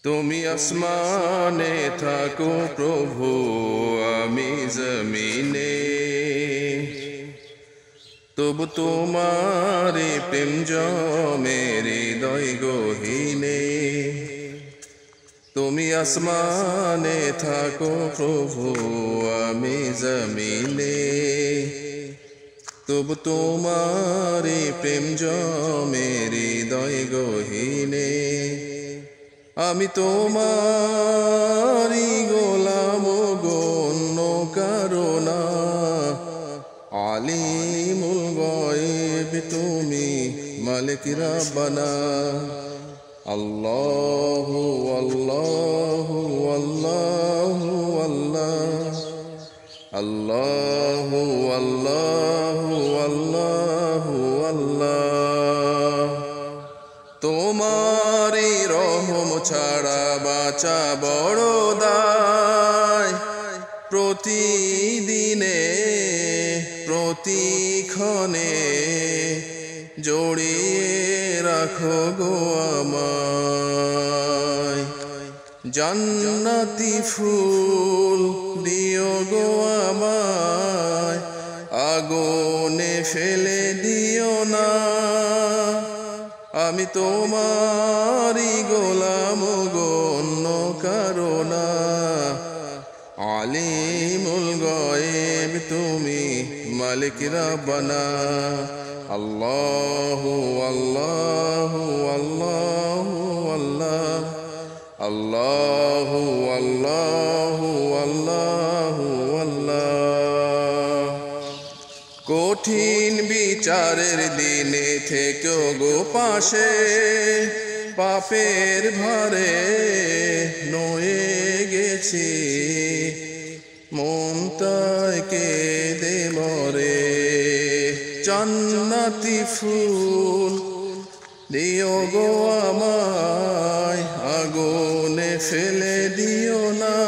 তুমি আসমানে থাকো প্রভু, আমি জমিনে, তবু তোমারি প্রেম জমে হৃদয় গহীনে। তুমি আসমানে থাকো প্রভু, আমি জমিনে, তবু তোমারি প্রেম জমে হৃদয় গহীনে। আমি তোমারি গোলাম গো, অন্য কারো না। আলিমুল গায়ব তুমি, মালিক রাব্বানা। আল্লাহু আল্লাহু আল্লাহু আল্লাহ, আল্লাহু আল্লাহু আল্লাহু আল্লাহ। তোমারি রহম ছাড়া বাঁচা বড় দায়। প্রতিদিনে প্রতিক্ষণে জড়িয়ে রাখো গো আমায়। জান্নাতি ফুল দিও গো আমায়, আগুনে ফেলে দিও না। আমি তোমারি গোলাম গো, অন্য কারো না। আলিমুল গায়ব তুমি, মালিক রাব্বানা। আল্লাহু আল্লাহু আল্লাহু আল্লাহ, আল্লাহু আল্লাহু আল্লাহু আল্লাহ। কঠিন বিচারের দিনে থেকো গো পাশে, পাপের ভারে নয়ে গেছি, মনটায় কেঁদে মরে। জান্নাতি ফুল দিও গো আমায়, আগুনে ফেলে দিও না।